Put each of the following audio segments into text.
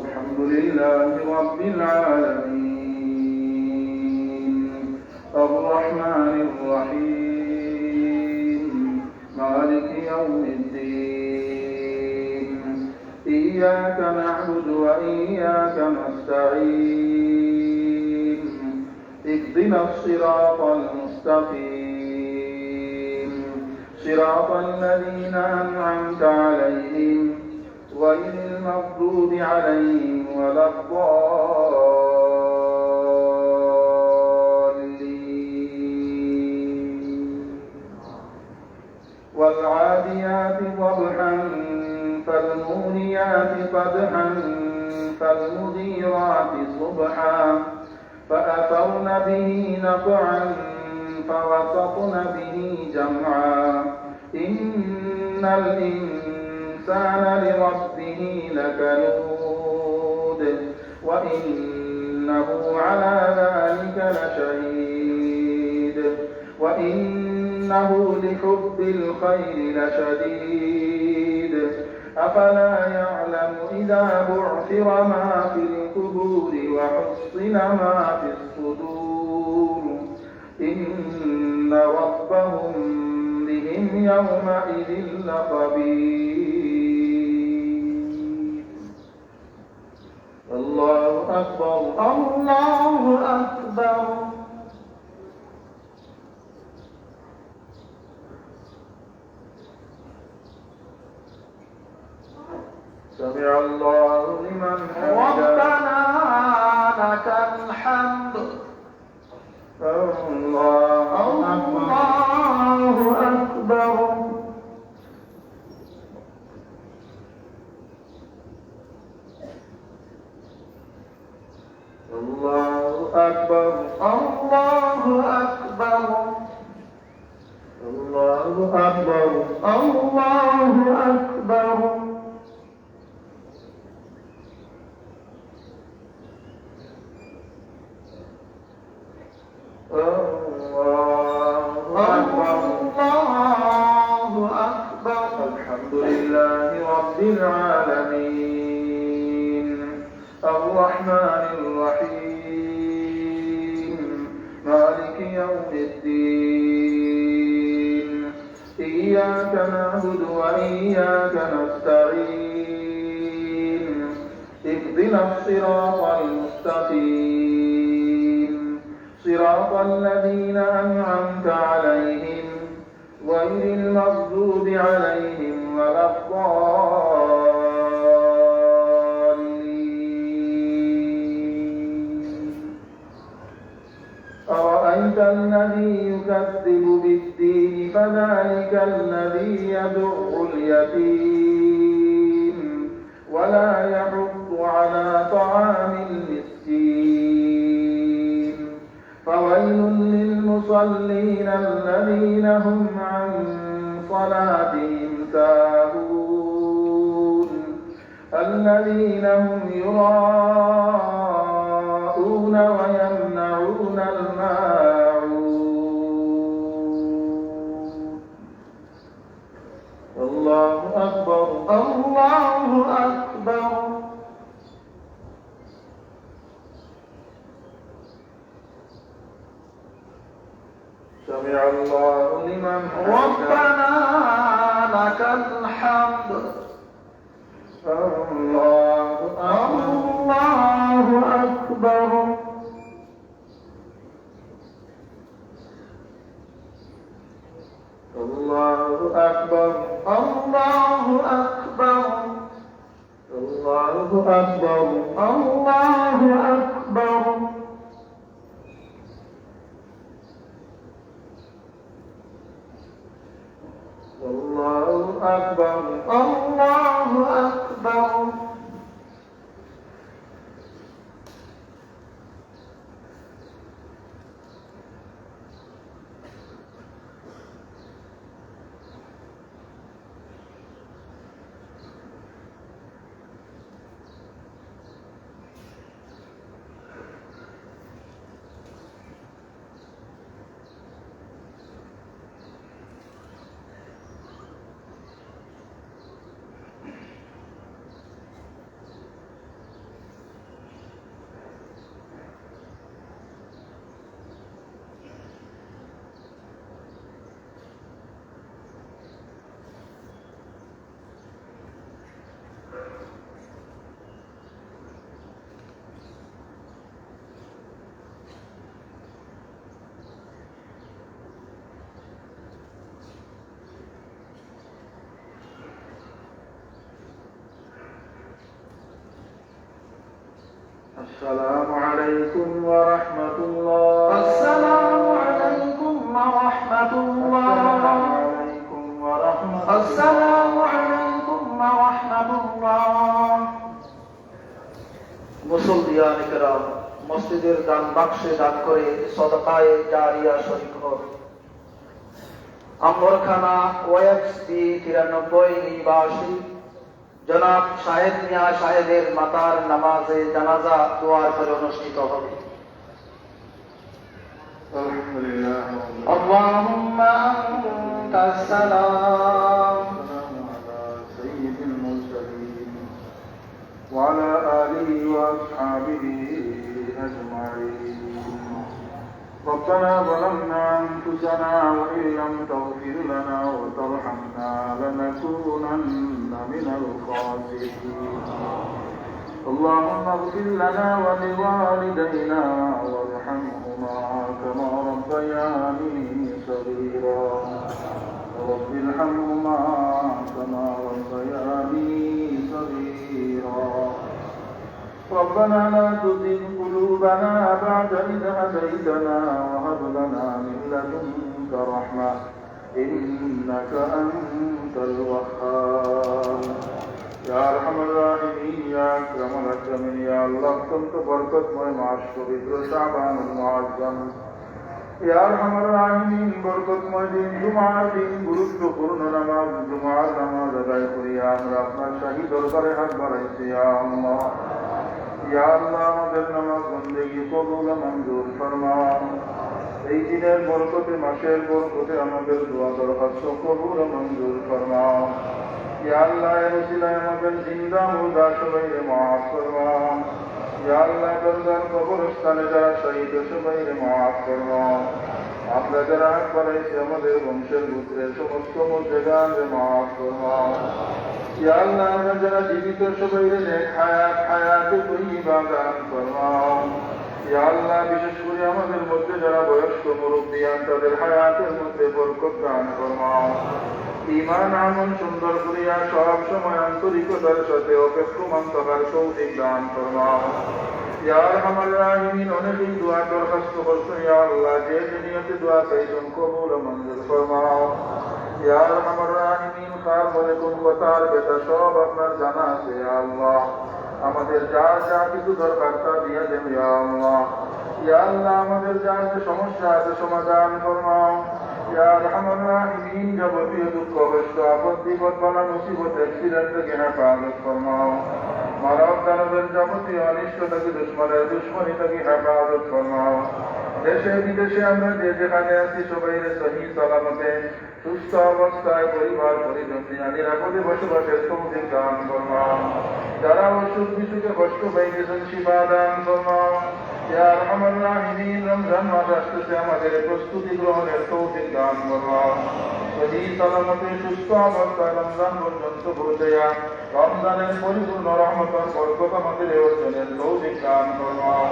الحمد لله رب العالمين الرحمن الرحيم مالك يوم الدين إياك نعبد وإياك نستعين اهدنا الصراط المستقيم صراط الذين أنعمت عليهم غير المغضوب عليهم ولا الضالين والعاديات ضبحا فالموريات قدحا فالمغيرات صبحا فأثرن به نقعا فوسطن به جمعا إن الإنسان لربه لكنود وإنه على ذلك لشهيد وإنه لحب الخير لشديد أفلا يعلم إذا بعثر ما في القبور وحصل ما في الصدور إن ربهم بهم يومئذ لخبير الله أكبر الله أكبر سمع الله لمن حمده ربنا لك الحمد الله أكبر الله أكبر الله أكبر الله أكبر الله أكبر الله أكبر الحمد لله رب العالمين الرحمن الرحيم مالك يوم الدين إياك نعبد وإياك نستعين اهدنا الصراط المستقيم صراط الذين أنعمت عليهم غير المغضوب عليهم ولا الضالين أرأيت الذي يكذب بالدين فذلك الذي يدع اليتيم ولا يحض على طعام المسكين فويل للمصلين الذين هم عن صلاتهم ساهون الذين هم يراءون ويمنعون الماعون الله أكبر الله أكبر سمع الله لمن حمده ربنا لك الحمد الله أكبر الله أكبر الله أكبر الله أكبر الله أكبر الله أكبر الله أكبر السلام عليكم ورحمة الله. السلام عليكم ورحمة الله. السلام عليكم ورحمة الله. মুসলমান کرام মসজিদের দান বাক্সে দান করে সদকায়ে জারিয়া শরীক হন। আম্বরখানা ওএফসি 93 নিবাসী জনাব শাহেদ মিয়া সাহেবের মাতার নামাজে জানাজা দোয়ার করে অনুষ্ঠিত হবে। الحمد لله اللهم أنت السلام. والسلام على سيد المرسلين وعلى آله وأصحابه أجمعين. ربنا ظلمنا أنفسنا وإن لم تغفر لنا وترحمنا لنكونن من الخاسرين. اللهم اغفر لنا ولوالدينا وارحمهما كما ربياني صغيرا رب ارحمهما كما ربياني صغيرا. ربنا لا تزغ قلوبنا بعد إذ هديتنا وهب لنا من لدنك رحمة إنك أنت الوهاب. يا أرحم الراحمين يا أكرم الأكرمين يا الله أنت بركتمয় মাস পবিত্র শাবানুল মুআজ্জম। يا أرحم الراحمين বরকতময় দিন জুমার দিন গুরুত্বপূর্ণ নামাজ জুমার নামাজ আদায় করি আমরা আপনার শাহী দরবারে হাত বাড়াইছি। ইয়া আল্লাহ ইয়া আল্লাহ আমাদের নামাজ বন্দেগী কবুল মঞ্জুর ফরমাও। এই দিনের বরকতে মাসের বরকতে আমাদের দোয়া দরখাস্ত কবুল মঞ্জুর ফরমাও। ইয়া আল্লাহ এর উসিলায় আমাদের জিন্দা মুর্দা সবাইকে মাফ ফরমাও। ইয়া আল্লাহ দরগার কবরস্থানে যারা শহীদ সবাইকে মাফ ফরমাও। আমরা যারা হাত বাড়াইছি আমাদের বংশের পুত্রের সমস্ত মুর্দেগানকে মাফ ফরমাও। ইয়া আল্লাহ আমরা যারা জীবিত সবাইকে নেক হায়াতে তৈয়বা দান ফরমাও। ইয়া আল্লাহ বিশেষ করে আমাদের মধ্যে যারা বয়স্ক মুরব্বিয়ান তাদের হায়াতের মধ্যে বরকত দান ফরমাও। ঈমান আমল সুন্দর করিয়া সব সময় আন্তরিকতার সাথে অপেক্ষমান থাকার তৌফিক দান ফরমাও। ইয়া আরহামার রাহিমিন অনেকেই দোয়া দরখাস্ত করছে। ইয়া আল্লাহ যে নিয়তে দোয়া চাইছেন কবুল মঞ্জুর ফরমাও। ইয়া আরহামার রাহিমিন কার মনে কোন কথার বেটা সব আপনার জানা আছে। ইয়া আল্লাহ আমাদের যা যা কিছু দরকার তা দিয়ে দেন। ইয়া আল্লাহ ইয়া আল্লাহ আমাদের যা যে সমস্যা আছে সমাধান ফরমাও। ইয়া আরহামার রাহিমিন যাবতীয় দুঃখ কষ্ট আপদ বিপদ বালা মুসিবত অ্যাক্সিডেন্ট থেকে হেফাজত ফরমাও। মানব দানবের যাবতীয় অনিষ্ট থেকে দুশ্মনের দুশ্মনী থেকে হেফাজত ফরমাও। দেশে বিদেশে আমরা যে যেখানে আছি সবাই সহি সালামতে সুস্থ অবস্থায় পরিবার পরিজন নিয়ে নিরাপদে বসবাসের তৌফিক দান ফরমাও। যারা অসুখ বিসুখে কষ্ট পাইতেছেন শিফা দান ফরমাও। ইয়া আরহামার রাহিমিন রমজান মাস আসতেছে আমাদের প্রস্তুতি গ্রহণের তৌফিক দান ফরমাও। সহি সালামতে সুস্থ অবস্থায় রমজান পর্যন্ত পৌঁছায়া রমজানের পরিপূর্ণ রহমতের বরকত আমাদের অর্জনের তৌফিক দান ফরমাও।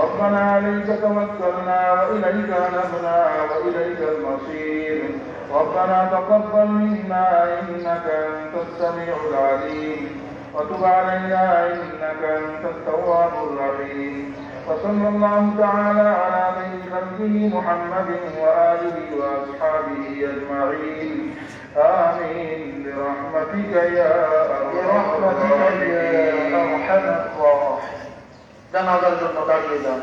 ربنا عليك توكلنا وإليك أنبنا وإليك المصير. ربنا تقبل منا إنك أنت السميع العليم وتب علينا إنك أنت التواب الرحيم. وصلى الله تعالى على خير خلقه محمد وآله وأصحابه أجمعين. آمين برحمتك يا أرحم الراحمين. জানাজার জন্য দাঁড়িয়ে যান।